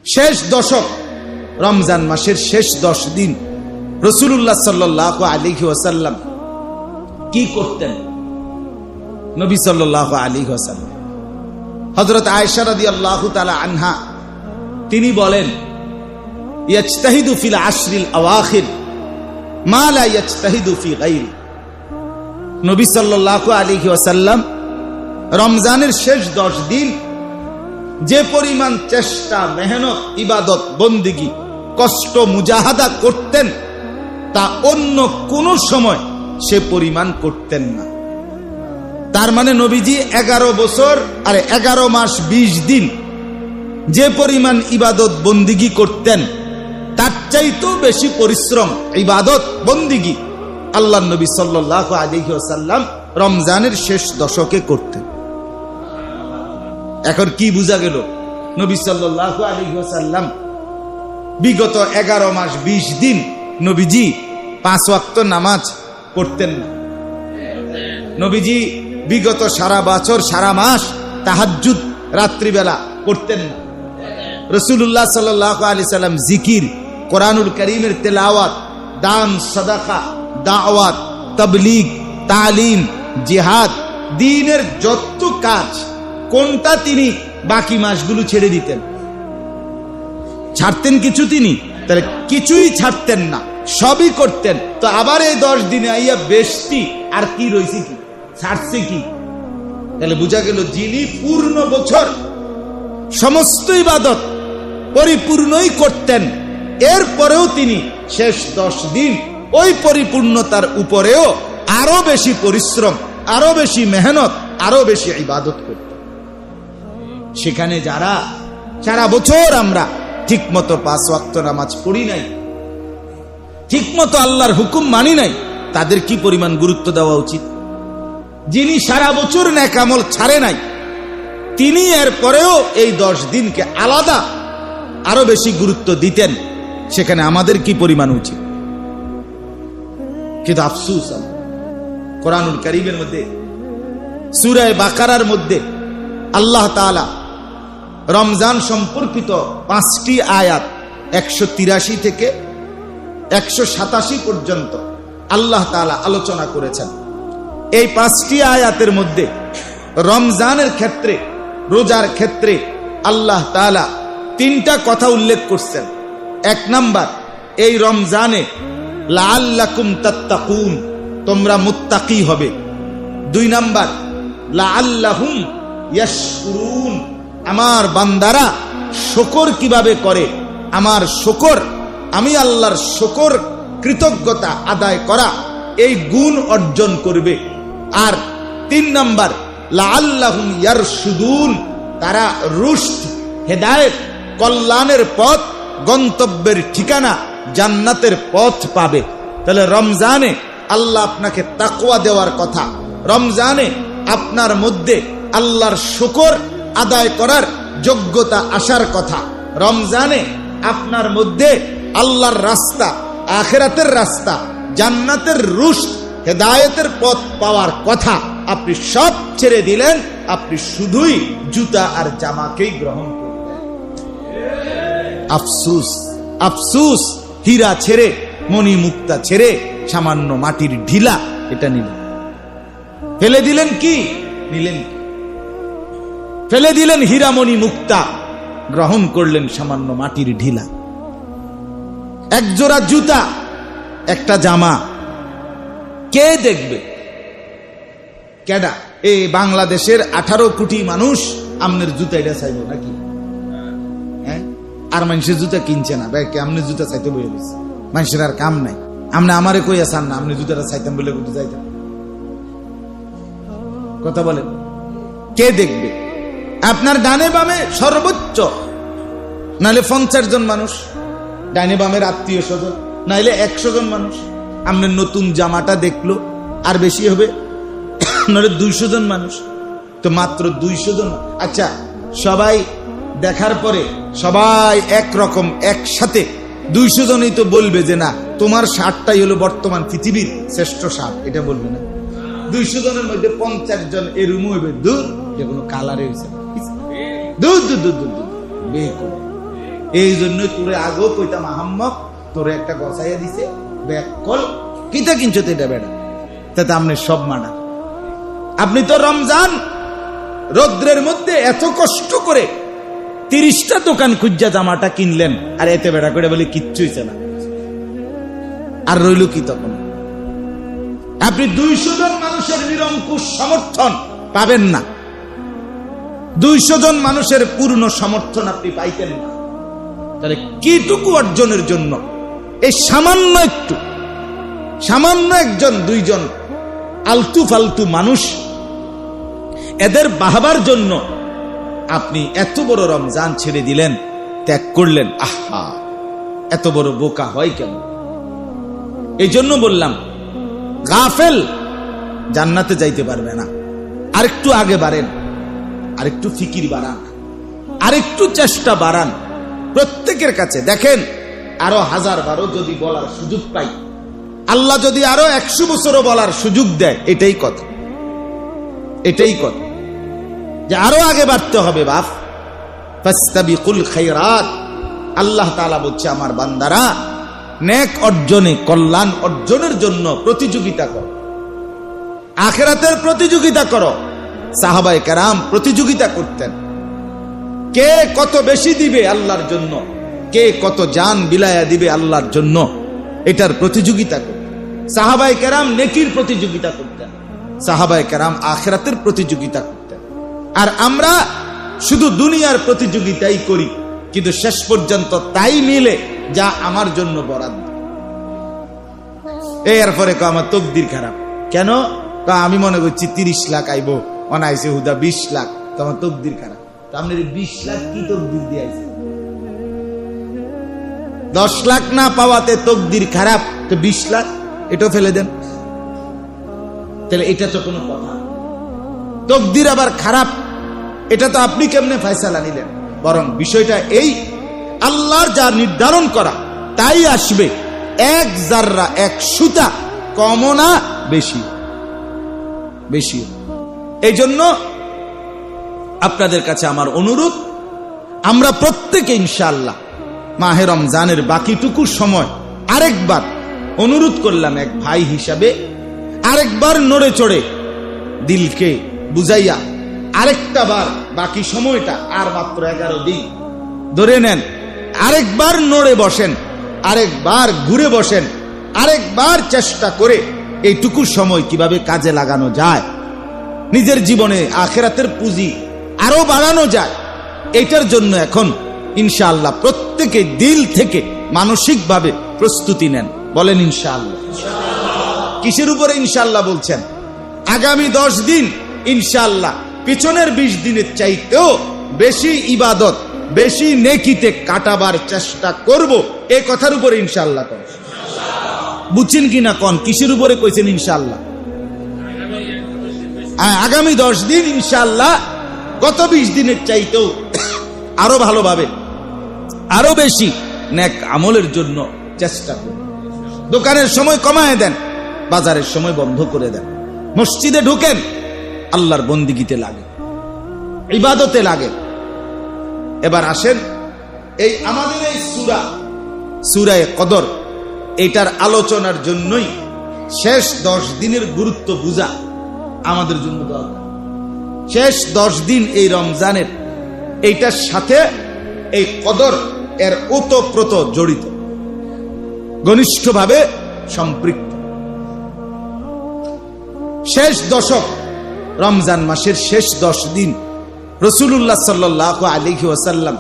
শেষ দশক, রমজান মাসের শেষ 10 দিন রাসূলুল্লাহ সাল্লাল্লাহু আলাইহি ওয়াসাল্লাম কি করতেন? নবী সাল্লাল্লাহু আলাইহি ওয়াসাল্লাম, হযরত আয়েশা রাদিয়াল্লাহু তাআলা আনহা তিনি বলেন, ইয়াজতাহিদু ফিল আশরিল আওয়াখির মা লা ইয়াজতাহিদু ফি গায়রি। নবী সাল্লাল্লাহু আলাইহি ওয়াসাল্লাম রমজানের শেষ 10 দিন যে পরিমাণ চেষ্টা, মেহনত, ইবাদত, বন্দিগি, কষ্ট, মুজাহাদা করতেন তা অন্য কোন সময় সে পরিমাণ করতেন না। তার মানে নবীজি 11 বছর আর 11 মাস 20 দিন যে পরিমাণ ইবাদত বন্দিগি করতেন তার চাইতেও বেশি পরিশ্রম, ইবাদত, বন্দিগি আল্লাহর নবী সাল্লাল্লাহু আলাইহি ওয়াসাল্লাম রমজানের শেষ দশকে করতেন। এখন কি বোঝা গেল? নবী সাল্লাল্লাহু আলাইহি ওয়াসাল্লাম বিগত 11 মাস 20 দিন নবীজি 5 ওয়াক্ত নামাজ পড়তেন না। নবীজি বিগত সারা বছর, সারা মাস তাহাজ্জুদ রাত্রিবেলা করতেন না। রাসূলুল্লাহ সাল্লাল্লাহু আলাইহি সাল্লাম জিকির, কোরআনুল কারীমের তেলাওয়াত, দান, সাদাকা, দাওয়াত, তাবলীগ, তালিম, জিহাদ, দ্বীনের যত কাজ কোনটা তিনি বাকি মাসগুলো ছেড়ে দিতেন? ছাড়তেন কিছু তিনি? তাহলে কিছুই ছাড়তেন না, সবই করতেন। তো আবার এই 10 দিনে আইয়া বেশটি আর কি রয়েছে, কি ছাড়ছে কি? তাহলে বোঝা গেল যিনি পূর্ণ বছর সমস্ত ইবাদত পরিপূর্ণই করতেন, এরপরেও তিনি শেষ 10 দিন ওই পরিপূর্ণতার উপরেও আরো বেশি পরিশ্রম, আরো বেশি মেহনত, আরো বেশি ইবাদত করতেন। সেখানে যারা সারা বছর আমরা ঠিক মতো 5 ওয়াক্ত নামাজ পড়ি নাই, ঠিক মতো আল্লাহর হুকুম মানি নাই, তাদের কি পরিমাণ গুরুত্ব দেওয়া উচিত? যিনি সারা বছর নেক আমল ছাড়ে নাই, তিনি এর পরেও এই 10 দিনকে আলাদা আরো বেশি গুরুত্ব দিতেন, সেখানে আমাদের কি পরিমাণ উচিত? কিন্তু আফসোস, কোরআনুল কারীমের মধ্যে সূরা বাকারার মধ্যে আল্লাহ তাআলা রমজান সম্পর্কিত 5টি আয়াত 183 থেকে 187 পর্যন্ত আল্লাহ তাআলা আলোচনা করেছেন। এই 5টি আয়াতের মধ্যে রমজানের ক্ষেত্রে, রোজার ক্ষেত্রে আল্লাহ তাআলা 3টা কথা উল্লেখ করছেন। 1 নাম্বার, এই রমজানে লাআল্লাকুম তাত্তাকুন, তোমরা মুত্তাকি হবে। 2 নাম্বার, লাআল্লাহুম ইয়াশকুরুন, আমার বান্দারা শুকর কিভাবে করে, আমার শুকর, আমি আল্লাহর শুকর, কৃতজ্ঞতা আদায় করা, এই গুণ অর্জন করবে। আর 3 নাম্বার, লাআল্লাহুম ইয়ারশুদুন, তারা রুশদ, হেদায়েত, কল্যাণের পথ, গন্তব্যের ঠিকানা জান্নাতের পথ পাবে। তাহলে রমজানে আল্লাহ আপনাকে তাকওয়া দেওয়ার কথা, রমজানে আপনার মধ্যে আল্লাহর শুকর আদায় করার যোগ্যতা আসার কথা, রমজানে আপনার মধ্যে আল্লাহর রাস্তা, আখিরাতের রাস্তা, জান্নাতের রুশদ, হেদায়েতের পথ পাওয়ার কথা। আপনি সব ছেড়ে দিলেন, আপনি শুধুই জুতা আর জামাকেই গ্রহণ করলেন। আফসোস, আফসোস, হীরা ছেড়ে, মণি মুক্তা ছেড়ে সামান্য মাটির ঢিলা এটা নিলেন, ফেলে দিলেন। কি নিলেন? ফেলে দিলেন হীরামণি মুক্তা, গ্রহণ করলেন সামান্য মাটির ঢিলা। এক জোড়া জুতা, একটা জামা কে দেখবে? কেডা? এই বাংলাদেশের 18 কোটি মানুষ আমনের জুতা এটা চাইব নাকি? হ্যাঁ, আর মানুষের জুতা কিনছে না, ভাই আমনের জুতা চাইতে বলে গেছে, মানুষের আর কাম নাই। আপনি আমারে কইয়া চান না, আপনি জুতাটা চাইতাম বলে কোথাও যাইতাম? কথা বলেন, কে দেখবে? আপনার ডানে বামে সর্বোচ্চ নাইলে 50 জন মানুষ, ডানে বামের আত্মীয় স্বজন, নাইলে 100 জন মানুষ আপনার নতুন জামাটা দেখলো, আর বেশি হবে নাহলে 200 জন মানুষ। তো মাত্র 200 জন। আচ্ছা, সবাই দেখার পরে সবাই একরকম একসাথে 200 জনই তো বলবে যে না, তোমার শার্টটাই হলো বর্তমান পৃথিবীর শ্রেষ্ঠ শার্ট, এটা বলবে না? 200 জনের মধ্যে 50 জন এরম হইবে, দূর যে কোনো কালারে হয়েছে, দূর দূর দূর দূর দূর, এই জন্য তোরে আগেও কইতাম আহাম্মক, তোরে একটা গছাইয়া দিছে ব্যাকল কিতা কিনছো এটা বেড়া, তাতে আপনি সব মানা। আপনি তো রমজান রৌদ্রের মধ্যে এত কষ্ট করে 30টা দোকান খুঁজা জামাটা কিনলেন, আর এতে বেড়া করে বলে কিচ্ছু হইছে না, আর রইল কি তখন? আপনি 200 জন মানুষের নিরঙ্কুশ সমর্থন পাবেন না, 200 জন মানুষের পূর্ণ সমর্থন আপনি পাইতেন না। তাহলে কিটুকু অর্জনের জন্য এই সামান্য একজন দুইজন আলতু ফালতু মানুষ, এদের বাহবার জন্য আপনি এত বড় রমজান ছেড়ে দিলেন, ত্যাগ করলেন। আহা, এত বড় বোকা হয় কেন? এই জন্য বললাম, গাফেল জান্নাতে যাইতে পারবে না। আরেকটু আগে বাড়েন, আরেকটু ফিকির বাড়ান, আরেকটু চেষ্টা বাড়ান প্রত্যেকের কাছে। দেখেন, আরো 1000 বারও যদি বলার সুযোগ পাই, আল্লাহ যদি আরো 100 বছরও বলার সুযোগ দেয়, এটাই কথা, এটাই কথা যে আরো আগে বাড়তে হবে। বাপ, ফাস্তাবিকুল খায়রাত, আল্লাহ তাআলা বলছে, আমার বান্দারা নেক অর্জনে, কল্যাণ অর্জনের জন্য প্রতিযোগিতা করো, আখিরাতের প্রতিযোগিতা করো। সাহাবায়ে কেরাম প্রতিযোগিতা করতেন, কে কত বেশি দিবে আল্লাহর জন্য, কে কত জান বিলায়া দিবে আল্লাহর জন্য, এটার প্রতিযোগিতা করতেন। সাহাবায়ে কেরাম নেকির প্রতিযোগিতা করতেন, সাহাবায়ে কেরাম আখিরাতের প্রতিযোগিতা করতেন। আর আমরা শুধু দুনিয়ার প্রতিযোগিতাই করি, কিন্তু শেষ পর্যন্ত তাই মিলে যা আমার জন্য বরাদ্দ। এরপরে আমার তকদির খারাপ কেন? আমি মনে করছি 30 লাখ আইব, অনাইছে হুদা 20 লাখ, তোমার তকদির খারাপ। তো আপনার 20 লাখ কি তকদির দিয়ে আইছে? 10 লাখ না পাওয়াতে তকদির খারাপ, তো 20 লাখ এটাও ফেলে দেন। তাহলে এটা তো কোনো কথা? তকদির আবার খারাপ, এটা তো আপনি কেমনে ফয়সালা নিলেন? বরং বিষয়টা এই, আল্লাহর যা নির্ধারণ করা তাই আসবে, 1 জাররা 1 সুতা কমও না বেশি বেশি। এই জন্য আপনাদের কাছে আমার অনুরোধ, আমরা প্রত্যেকে ইনশাআল্লাহ মাহে রমজানের বাকিটুকু সময় আরেকবার অনুরোধ করলাম, এক ভাই হিসাবে আরেকবার নড়ে চড়ে দিলকে বুঝাইয়া আরেকটা বার বাকি সময়টা, আর মাত্র 11 দিন ধরে নেন, আরেকবার নড়ে বসেন, আরেকবার ঘুরে বসেন, আরেকবার চেষ্টা করে এইটুকু সময় কিভাবে কাজে লাগানো যায়, নিজের জীবনে আখিরাতের পুঁজি আরো বাড়ানো যায়, এটার জন্য এখন ইনশাআল্লাহ প্রত্যেকে দিল থেকে মানসিকভাবে প্রস্তুতি নেন। বলেন ইনশাআল্লাহ। কিসের উপরে ইনশাআল্লাহ বলছেন? আগামী 10 দিন ইনশাআল্লাহ পিছনের 20 দিনের চাইতেও বেশি ইবাদত, বেশি নেকিতে কাটাবার চেষ্টা করব, এই কথার উপরে ইনশাআল্লাহ। বুঝছেন কিনা কোন কিসের উপরে কইছেন ইনশাআল্লাহ? আগামী 10 দিন ইনশাআল্লাহ গত 20 দিনের চাইতেও আরো ভালোভাবে, আরো বেশি নেক আমলের জন্য চেষ্টা করুন। দোকানের সময় কমায় দেন, বাজারের সময় বন্ধ করে দেন, মসজিদে ঢুকেন, আল্লাহর বন্দিগিতে লাগে, ইবাদতে লাগে। এবার আসেন, এই আমাদের এই সূরা কদর, এটার আলোচনার জন্যই শেষ 10 দিনের গুরুত্ব বুঝা আমাদের জন্য দরকার। শেষ 10 দিন এই রমজানের, এইটার সাথে এই কদর এর ওতপ্রোত জড়িত, ঘনিষ্ঠভাবে সম্পৃক্ত। শেষ দশক, রমজান মাসের শেষ 10 দিন রাসূলুল্লাহ সাল্লাল্লাহু আলাইহি ওয়াসাল্লাম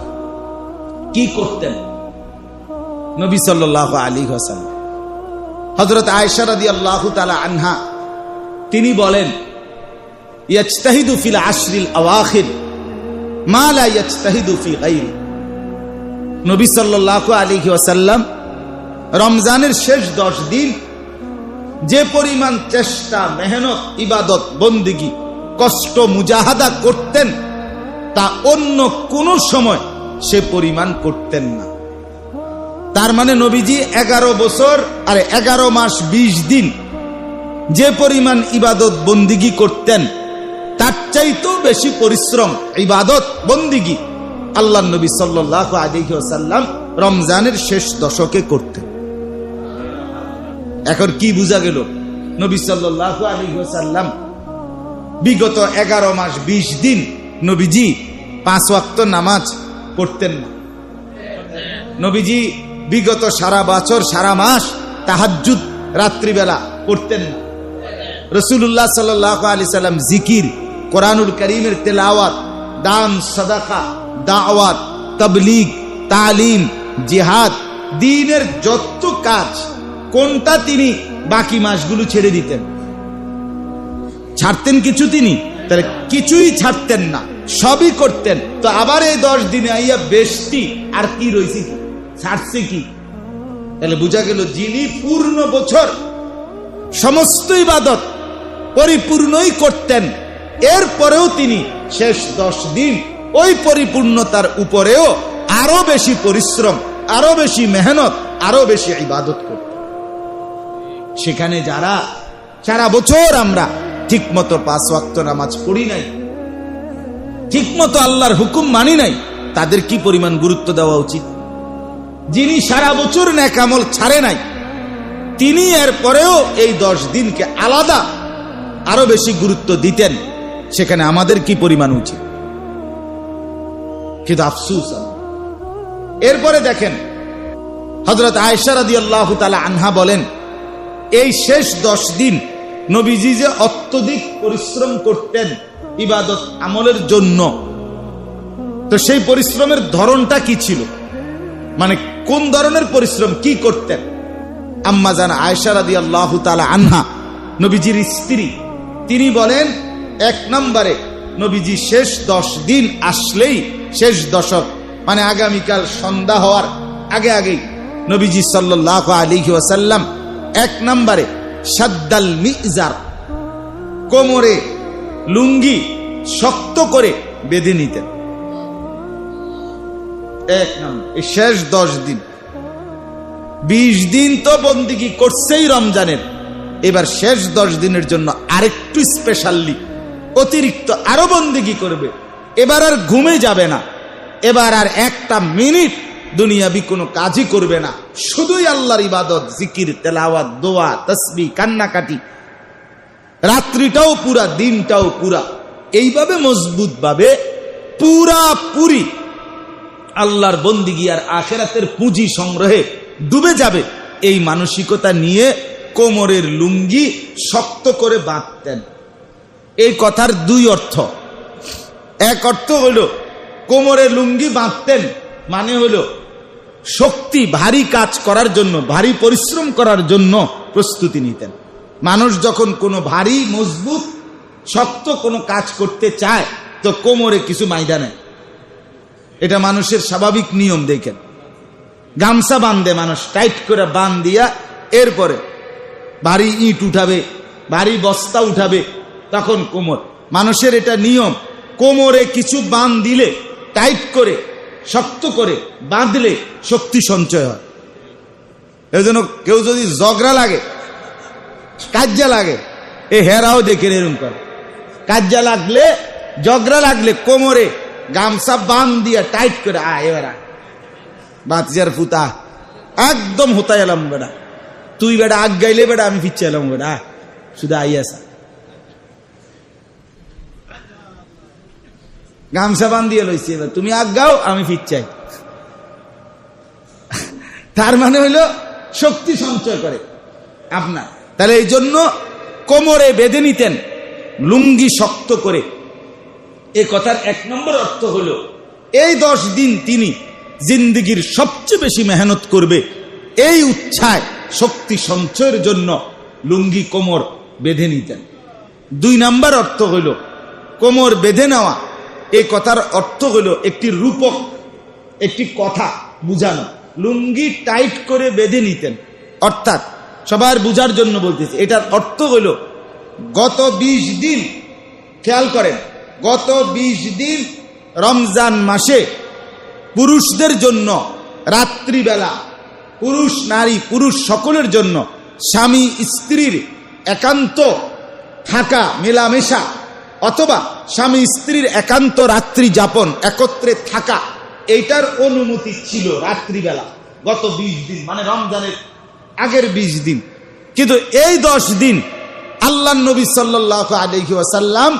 কি করতেন? নবী সাল্লাল্লাহু আলাইহি ওয়াসাল্লাম, হযরত আয়েশা রাদিয়াল্লাহু তাআলা আনহা, তিনি বলেন, ইয়াজতাহিদু ফিল আশরিল আওয়াখির মা লা ইয়াজতাহিদু ফি গায়রি। নবী সাল্লাল্লাহু আলাইহি ওয়াসাল্লাম রমজানের শেষ 10 দিন যে পরিমাণ চেষ্টা, মেহনত, ইবাদত, বন্দিগি, কষ্ট, মুজাহাদা করতেন, তা অন্য কোন সময় সে পরিমাণ করতেন না। তার মানে নবীজি 11 বছর আর 11 মাস 20 দিন যে পরিমাণ ইবাদত বন্দিগি করতেন, তার চাইতেও বেশি পরিশ্রম, ইবাদত, বন্দিগি আল্লাহর নবী সাল্লাল্লাহু আলাইহি ওয়াসাল্লাম রমজানের শেষ দশকে করতেন। এখন কি বোঝা গেল? নবী সাল্লাল্লাহু আলাইহি ওয়াসাল্লাম বিগত 11 মাস 20 দিন নবীজি 5 ওয়াক্ত নামাজ পড়তেন না। নবীজি বিগত সারা বছর সারা মাস তাহাজ্জুদ রাত্রিবেলা পড়তেন না। রাসূলুল্লাহ সাল্লাল্লাহু আলাইহি সাল্লাম জিকির, কোরআনুল কারীমের তেলাওয়াত, দান, সাদাকা, দাওয়াত, তাবলীগ, তালিম, জিহাদ, দ্বীনের যত কাজ কোনটা তিনি বাকি মাসগুলো ছেড়ে দিতেন? ছাড়তেন কিছু তিনি? তাহলে কিছুই ছাড়তেন না, সবই করতেন। তো আবার এই 10 দিনে আইয়া বেশটি আর কি রয়েছে, কি ছাড়ছে কি? তাহলে বোঝা গেল যিনি পূর্ণ বছর সমস্ত ইবাদত পরিপূর্ণই করতেন, এরপরেও তিনি শেষ 10 দিন ওই পরিপূর্ণতার উপরেও আরো বেশি পরিশ্রম, আরো বেশি মেহনত, আরো বেশি ইবাদত করতেন। সেখানে যারা সারা বছর আমরা ঠিক মতো 5 ওয়াক্ত নামাজ পড়ি নাই, ঠিক মতো আল্লাহর হুকুম মানি নাই, তাদের কি পরিমাণ গুরুত্ব দেওয়া উচিত? যিনি সারা বছর নেক আমল ছাড়ে নাই, তিনি এরপরেও এই 10 দিনকে আলাদা আরো বেশি গুরুত্ব দিতেন, সেখানে আমাদের কি পরিমাণ উচিত? কিন্তু আফসোস। এরপরে দেখেন হযরত আয়েশা রাদিয়াল্লাহু তাআলা আনহা বলেন, এই শেষ 10 দিন নবীজি যে অত্যধিক পরিশ্রম করতেন ইবাদত আমলের জন্য, তো সেই পরিশ্রমের ধরনটা কি ছিল? মানে কোন ধরনের পরিশ্রম, কি করতেন? আম্মা জান আয়েশা রাদিয়াল্লাহু তাআলা আনহা, নবীজির স্ত্রী, তিনি বলেন, 1 নম্বরে নবীজি শেষ 10 দিন আসলেই, শেষ দশক মানে আগামীকাল সন্ধ্যা হওয়ার আগে আগেই নবীজি সাল্লাল্লাহু আলাইহি ওয়াসাল্লাম 1 নম্বরে শাদ্দাল মিজার, কোমরে লুঙ্গি শক্ত করে বেঁধে নিতেন। 1 নম্বর এই শেষ 10 দিন। 20 দিন তো বন্দিগি করছেই রমজানের, এবার শেষ 10 দিনের জন্য আরেকটু স্পেশালি অতিরিক্ত আরো বন্দিগি করবে। এবার আর ঘুমে যাবে না, এবার আর একটা মিনিট দুনিয়াবি কোনো কাজই করবে না, শুধুই আল্লাহর ইবাদত, জিকির, তেলাওয়াত, দোয়া, তাসবিহ, কান্নাকাটি, রাত্রিটাও পুরা, দিনটাও পুরা। এইভাবে মজবুত ভাবে পুরাপুরি আল্লাহর বন্দিগি আর আখিরাতের পুঁজি সংগ্রহে ডুবে যাবে, এই মানসিকতা নিয়ে কোমরের লুঙ্গি শক্ত করে বাঁধতেন। এই কথার 2 অর্থ। এক অর্থ হলো কোমরে লুঙ্গি বাঁধতেন মানে হলো শক্তি, ভারী কাজ করার জন্য, ভারী পরিশ্রম করার জন্য প্রস্তুতি নিতেন। মানুষ যখন কোনো ভারী মজবুত শক্ত কোনো কাজ করতে চায় তো কোমরে কিছু মাইদা নেয়, এটা মানুষের স্বাভাবিক নিয়ম। দেখেন গামছা বাঁধে মানুষ, টাইট করে বাঁধ দিয়া এরপরে ভারী ইট উঠাবে, ভারী বস্তা উঠাবে, তখন কোমর, মানুষের এটা নিয়ম। কোমরে কিছু বাঁধ দিলে, টাইট করে শক্ত করে বাঁধলে শক্তি সঞ্চয় হয়। এই জন্য কেউ যদি ঝগড়া লাগে, কাজ্জা লাগে, এ হেরাও দেখে এরকম করে, কাজ্জা লাগলে, ঝগড়া লাগলে কোমরে গামছা বাঁধ দিয়া টাইট করে, এবার বাতিজার ফুতা একদম হতাই এলাম বেটা, তুই বেটা আগ গাইলে বেটা আমি ফিরছে এলাম বেটা, শুধু আইয়াসা গামছা বান দিয়ে লইছি, এবার তুমি আজ্ঞাও আমি ফিরচাই। তার মানে হইল শক্তি সঞ্চয় করে আপনার। তাহলে এই জন্য কোমরে বেঁধে নিতেন লুঙ্গি শক্ত করে। এই কথার 1 নম্বর অর্থ হলো এই 10 দিন তিনি জিন্দেগির সবচেয়ে বেশি মেহনত করবে, এই উচ্ছায় শক্তি সঞ্চয়ের জন্য লুঙ্গি কোমর বেঁধে নিতেন। 2 নম্বর অর্থ হইল কোমর বেঁধে নেওয়া, এই কথার অর্থ হলো একটি রূপক, একটি কথা বুঝানো। লুঙ্গি টাইট করে বেঁধে নিতেন, অর্থাৎ সবার বুঝার জন্য বলতেছি, এটার অর্থ হলো গত 20 দিন, খেয়াল করেন, গত 20 দিন রমজান মাসে পুরুষদের জন্য রাত্রিবেলা, পুরুষ নারী পুরুষ সকলের জন্য স্বামী স্ত্রীর একান্ত থাকা, মেলামেশা, অথবা স্বামী স্ত্রীর একান্ত রাত্রি যাপন, একত্রে থাকা, এইটার অনুমতি ছিল রাত্রিবেলা গত 20 দিন, মানে রমজানের আগের 20 দিন। কিন্তু এই 10 দিন আল্লাহর নবী সাল্লাল্লাহু আলাইহি ওয়াসাল্লাম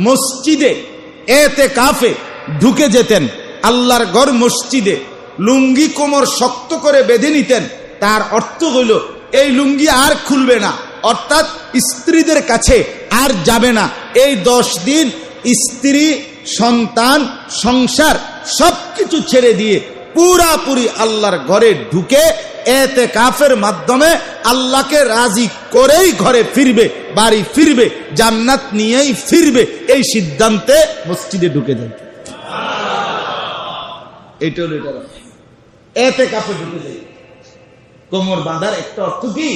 মসজিদে ইতিকাফে ঢুকে যেতেন। আল্লাহর ঘর মসজিদে লুঙ্গি কোমর শক্ত করে বেঁধে নিতেন। তার অর্থ হইল এই লুঙ্গি আর খুলবে না, অর্থাৎ স্ত্রীদের কাছে আর যাবে না। এই 10 দিন স্ত্রী, সন্তান, সংসার সবকিছু ছেড়ে দিয়ে পুরাপুরি আল্লাহর ঘরে ঢুকে ইতিকাফের মাধ্যমে আল্লাহকে রাজি করেই ঘরে ফিরবে, বাড়ি ফিরবে, জান্নাত নিয়েই ফিরবে, এই সিদ্ধান্তে মসজিদে ঢুকে যায়। এইটা হলো ইতিকাফে ঢুকে যায়। কোমর বাঁধার একটা অর্থ কি?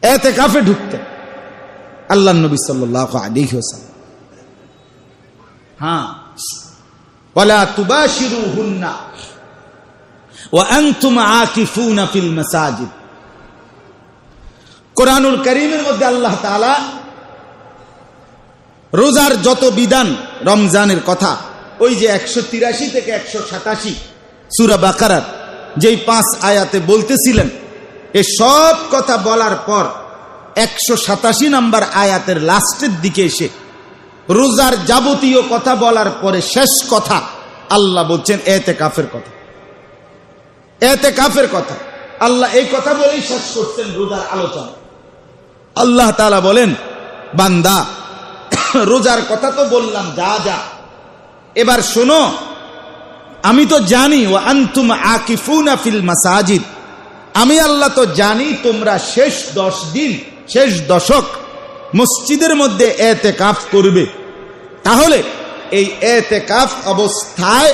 ইতিকাফে ঢুকতে আল্লাহর নবী সাল্লাল্লাহু আলাইহি ওয়াসাল্লাম। হ্যাঁ, ওয়ালা তুবাশিরুহুন্না ওয়া আনতুম আকিফুনা ফিল মাসাজিদ। কোরআনুল কারীমের মধ্যে আল্লাহ তাআলা রোজার যত বিধান, রমজানের কথা, ওই যে 183 থেকে 187 সূরা বাকারার যেই 5 আয়াতে বলতেছিলেন, এই সব কথা বলার পর 187 নম্বর আয়াতের লাস্টের দিকে এসে রোজার যাবতীয় কথা বলার পরে শেষ কথা আল্লাহ বলছেন ইতিকাফের কথা। ইতিকাফের কথা আল্লাহ এই কথা বলেই শেষ করছেন রোজার আলোচনা। আল্লাহ তাআলা বলেন, বান্দা রোজার কথা তো বললাম, যা যা, এবার শোনো, আমি তো জানি ওয়া আনতুম আকিফুনা ফিল মাসাজিদ, আমি আল্লাহ তো জানি তোমরা শেষ 10 দিন, শেষ দশক মসজিদের মধ্যে ইতিকাফ করবে। তাহলে এই ইতিকাফ অবস্থায়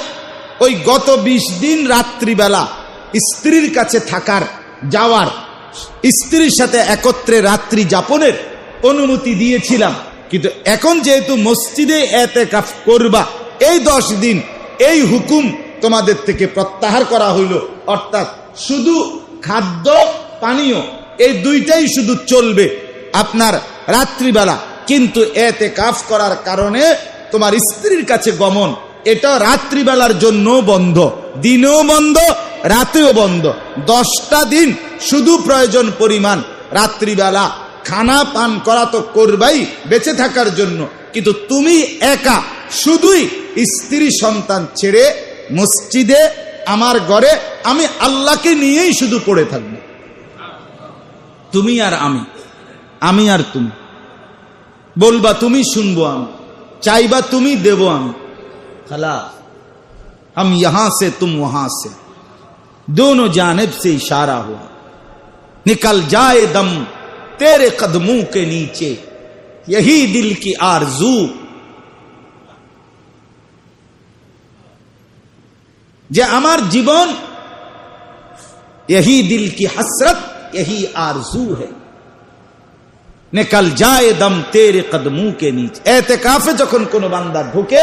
ওই গত 20 দিন রাত্রিবেলা স্ত্রীর কাছে থাকার, যাওয়ার, স্ত্রীর সাথে একত্রে রাত্রি যাপনের অনুমতি দিয়েছিলাম। কিন্তু এখন যেহেতু মসজিদে ইতিকাফ করবা, এই 10 দিন এই হুকুম তোমাদের থেকে প্রত্যাহার করা হইল। অর্থাৎ শুধু খাদ্য পানীয় এই দুইটাই শুধু চলবে আপনার রাত্রিবেলা, কিন্তু ইতিকাফ করার কারণে তোমার স্ত্রীর কাছে গমন, এটা রাত্রিবেলার জন্য বন্ধ, দিনেও বন্ধ, রাতেও বন্ধ। 10টা দিন শুধু প্রয়োজন পরিমাণ রাত্রিবেলা খানা পান করা তো করবাই বেঁচে থাকার জন্য, কিন্তু তুমি একা শুধুই স্ত্রী সন্তান ছেড়ে মসজিদে আমার ঘরে আমি আল্লাহকে নিয়েই শুধু পড়ে থাকবো। তুমি আর আমি আর তুমি, বলবা তুমি, শুনবো আমি, চাইবা তুমি, দেব আমি। খালাস, हम यहां से तुम वहां से, दोनों जानिब से इशारा हुआ, निकल जाए दम तेरे कदमों के नीचे, यही दिल की आरजू। যে আমার জীবন, यही दिल की हसरत, यही आरजू है, निकल जाए दम तेरे कदमों के नीचे। इतिकाफে যখন কোন বান্দা ঢোকে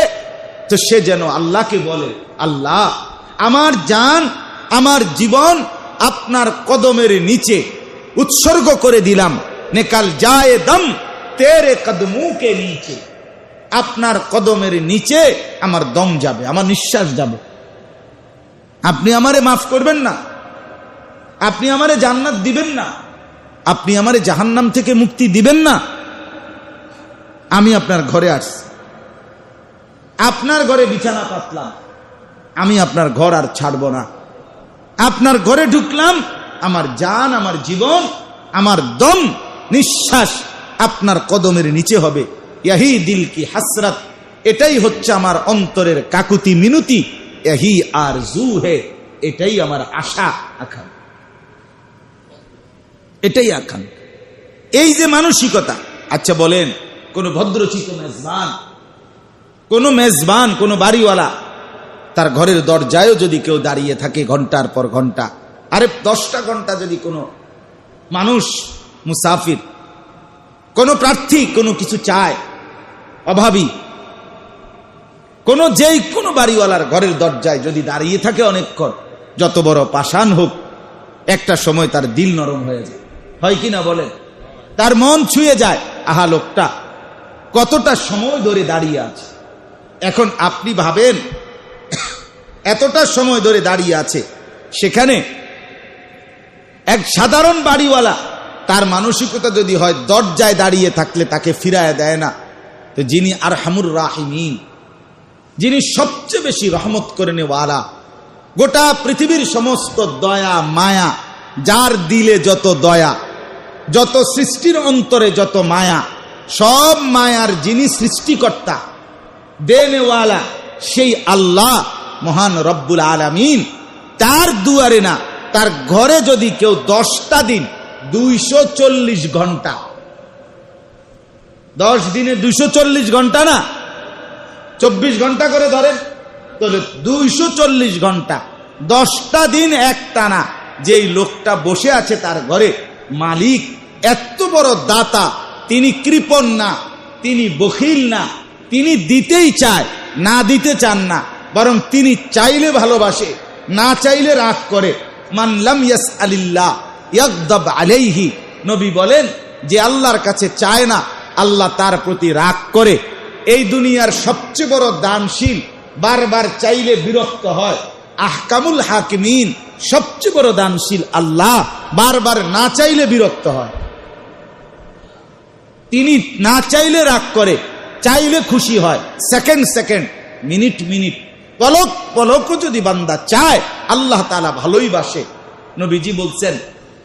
তো সে যেন আল্লাহকে বলে, আল্লাহ আমার জান, আমার জীবন আপনার কদমের নিচে উৎসর্গ করে দিলাম। নিকাল যায় দম তেরে কদমু কে নিচে, আপনার কদমের নিচে আমার দম যাবে, আমার নিঃশ্বাস যাবে। আপনি আমারে মাফ করবেন না, আপনি আমারে জান্নাত দিবেন না, আপনি আমারে জাহান্নাম থেকে মুক্তি দিবেন না। আমি আপনার ঘরে আসছি, আপনার ঘরে বিছানা পাতলাম, আমি আপনার ঘর আর ছাড়ব না। আপনার ঘরে ঢুকলাম, আমার জান, আমার জীবন, আমার দম, নিঃশ্বাস আপনার কদমের নিচে হবে। ইহি দিল কি হাসরত, এটাই হচ্ছে আমার অন্তরের কাকুতি মিনতি। ইহি আরজু হে, এটাই আমার আশা আকাঙ্ক্ষা, এটাই আকাঙ্ক্ষা। এই যে মানসিকতা। আচ্ছা বলেন, কোন ভদ্রচিত মেজবান, কোন বাড়িওয়ালা তার ঘরের দরজায়ও যদি কেউ দাঁড়িয়ে থাকে ঘন্টার পর ঘন্টা, আরে 10টা ঘন্টা যদি কোনো মানুষ মুসাফির, কোনো প্রার্থী কোনো কিছু চায়, অভাবী, যেই কোনো বাড়িওয়ালার ঘরের দরজায় যদি দাঁড়িয়ে থাকে অনেকক্ষণ, যত বড় পাষাণ হোক, একটা সময় তার দিল নরম হয়ে যায়, হয় কিনা বলেন? তার মন ছুঁয়ে যায়, আহা লোকটা কতটা সময় ধরে দাঁড়িয়ে আছে। এখন আপনি ভাবেন এতটা সময় ধরে দাঁড়িয়ে আছে, সেখানে এক সাধারণ বাড়িওয়ালা তার মানসিকতা যদি হয় দরজায় দাঁড়িয়ে থাকলে তাকে ফিরায় দেয় না, তো যিনি আরহামুর রাহিমিন, যিনি সবচেয়ে বেশি রহমত করে নেওয়ালা, গোটা পৃথিবীর সমস্ত দয়া মায়া, যার দিলে যত দয়া, যত সৃষ্টির অন্তরে যত মায়া, সব মায়ার যিনি সৃষ্টিকর্তা দেনেওয়ালা, সেই আল্লাহ মহান রব্বুল আলামিন, তার দুয়ারে না, তার ঘরে যদি কেউ 10টা দিন 240 ঘন্টা, 10 দিনে 240 ঘন্টা না, 24 ঘন্টা করে ধরেন, তবে 240 ঘন্টা 10টা দিন একটানা যেই লোকটা বসে আছে তার ঘরে, মালিক এত বড় দাতা, তিনি কৃপণ না, তিনি বখিল না, তিনি দিতেই চায়, না দিতে চান না, বরং তিনি চাইলে ভালোবাসে, না চাইলে রাগ করে। মান লাম ইয়াসআলিল্লাহ ইয়াগদাব আলাইহি, নবী বলেন যে আল্লাহর কাছে চায় না, আল্লাহ তার প্রতি রাগ করে। এই দুনিয়ার সবচেয়ে বড় দানশীল, বারবার চাইলে বিরক্ত হয়। আহকামুল হাকিমিন, সবচেয়ে বড় দানশীল আল্লাহ, বারবার না চাইলে বিরক্ত হয়। তিনি না চাইলে রাগ করে, চাইলে খুশি হয়। সেকেন্ড সেকেন্ড, মিনিট মিনিট, পলক পলকও যদি বান্দা চায়, আল্লাহ তাআলা ভালোই বাসে। নবীজি বলছেন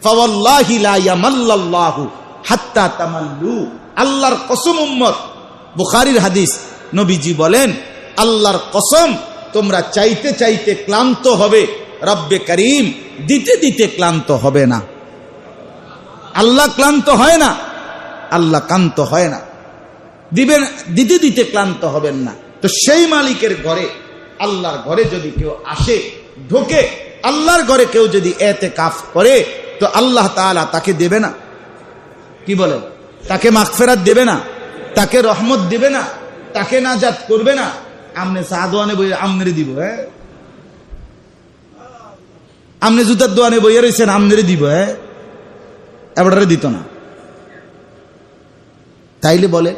ফাওয়াল্লাহি লা ইয়ামাল্লাল্লাহু হাত্তা তামাল্লু, আল্লাহর কসম উম্মত, বুখারীর হাদিস, নবীজি বলেন আল্লাহর কসম, তোমরা চাইতে চাইতে ক্লান্ত হবে, রব্বে করিম দিতে দিতে ক্লান্ত হবে না। আল্লাহ ক্লান্ত হয় না, আল্লাহ ক্লান্ত হয় না, দিবেন দিতে দিতে ক্লান্ত হবেন না। তো সেই মালিকের ঘরে, আল্লাহর ঘরে যদি কেউ আসে, ঢোকে, আল্লাহর ঘরে কেউ যদি এতেকাফ করে, তো আল্লাহ তাআলা তাকে দেবে না, কি বলে, তাকে মাগফিরাত দেবে না, তাকে রহমত দেবে না, তাকে নাজাত করবে না। আমনে সাদওয়ানে বই আমনেরে দিব, হ্যাঁ, আমনে জুতার দোয়ানে বইয়ে রয়েছেন, আমনেরে দিব, হ্যাঁ, এবারে দিত না। তাইলে বলে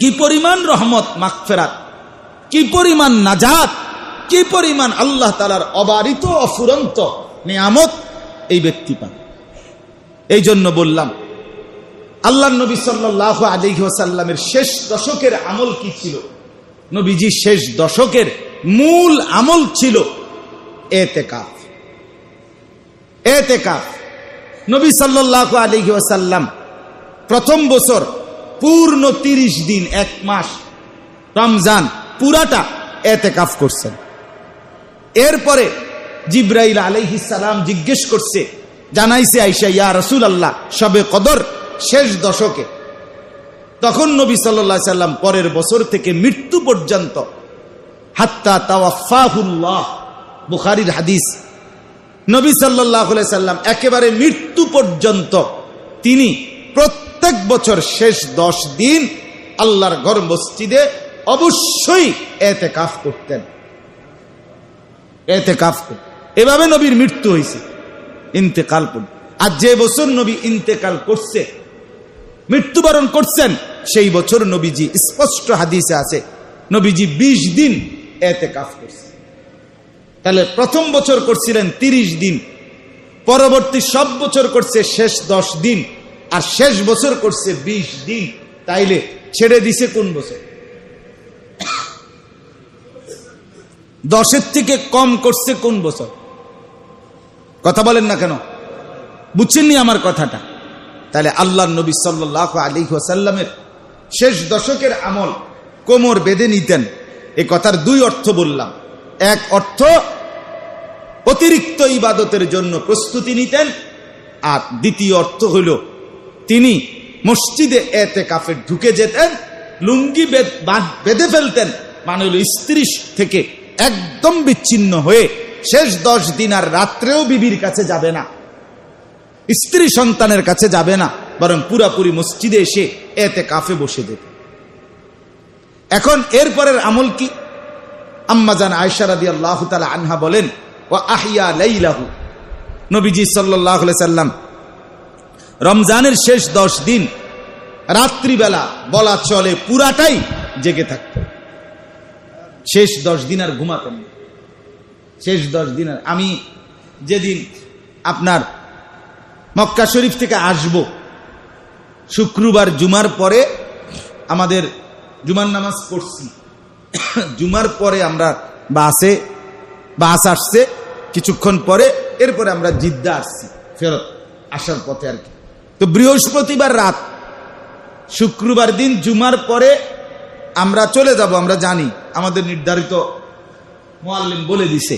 কি পরিমাণ রহমত মাগফিরাত, কি পরিমাণ নাজাত, কি পরিমাণ আল্লাহ তাআলার অবারিত অফুরন্ত নিয়ামত এই ব্যক্তি পান। এই জন্য বললাম, আল্লাহর নবী সাল্লাল্লাহু আলাইহি ওয়াসাল্লামের শেষ দশকের আমল কি ছিল? নবীজি শেষ দশকের মূল আমল ছিল এতেকাফ। এতেকাফ নবী সাল্লাল্লাহু আলাইহি ওয়াসাল্লাম প্রথম বছর পূর্ণ 30 দিন, 1 মাস, রমজান পুরাটা এতেকাফ করছেন। এরপরে জিবরাইল আলাইহিস সালাম জিজ্ঞেস করছে, জানাইছে আয়েশা, ইয়া রাসূলুল্লাহ, শবে কদর শেষ দশকে। তখন নবী সাল্লাল্লাহু আলাইহি সাল্লাম পরের বছর থেকে মৃত্যু পর্যন্ত, হাত্তা তাওয়াফাহুল্লাহ, বুখারীর হাদিস, নবী সাল্লাল্লাহু আলাইহি সাল্লাম একেবারে মৃত্যু পর্যন্ত তিনি প্রত্যেক বছর শেষ 10 দিন আল্লাহর ঘর মসজিদে অবশ্যই এতেকাফ করতেন। এতেকাফ করতেন। এভাবে নবীর মৃত্যু হয়েছে, ইন্তেকাল করতেন। আর যে বছর নবী ইন্তেকাল করছে, মৃত্যুবরণ করছেন, সেই বছর নবীজি, স্পষ্ট হাদিসে আছে, নবীজি 20 দিন এতেকাফ করছে। তাহলে প্রথম বছর করছিলেন 30 দিন, পরবর্তী সব বছর করছে শেষ 10 দিন, আর শেষ বছর করছে 20 দিন। তাইলে ছেড়ে দিছে কোন বছর? 10-এর থেকে কম করছে কোন বছর? কথা বলেন না কেন? বুঝছেননি আমার কথাটা? তাহলে আল্লাহর নবী সাল্লাল্লাহু আলাইহি ওয়াসাল্লামের শেষ দশকের আমল কোমর বেঁধে নিতেন। এই কথার 2 অর্থ বললাম। এক অর্থ, অতিরিক্ত ইবাদতের জন্য প্রস্তুতি নিতেন, আর দ্বিতীয় অর্থ হইল তিনি মসজিদে এতেকাফে ঢুকে যেতেন, লুঙ্গি বেঁধে ফেলতেন, মানে হলো স্ত্রী থেকে একদম বিচ্ছিন্ন হয়ে শেষ 10 দিন আর রাত্রেও বিবির কাছে যাবে না, স্ত্রী সন্তানের কাছে যাবে না, বরং পুরাপুরি মসজিদে এসে এতেকাফে বসে যেত। এখন এরপরের আমল কি? আম্মা জান আয়েশা রাদিয়াল্লাহু তাআলা আনহা বলেন, ওয়া আহইয়া লাইলাহু, নবীজি সাল্লাল্লাহু আলাইহি সাল্লাম রমজানের শেষ 10 দিন রাত্রিবেলা বলা চলে পুরাটাই জেগে থাকতেন। শেষ 10 দিন আর ঘুমাতেন না। শেষ 10 দিন। আমি যেদিন আপনার মক্কা শরীফ থেকে আসব, শুক্রবার জুমার পরে আমাদের জুমার নামাজ পড়ছি, জুমার পরে আমরা বাস আসছে কিছুক্ষণ পরে, এরপরে আমরা জিদ্দা আসছি, ফেরত আসার পথে আর কি। তো বৃহস্পতিবার রাত, শুক্রবার দিন জুমার পরে আমরা চলে যাব, আমরা জানি, আমাদের নির্ধারিত মুআল্লিম বলে দিছে।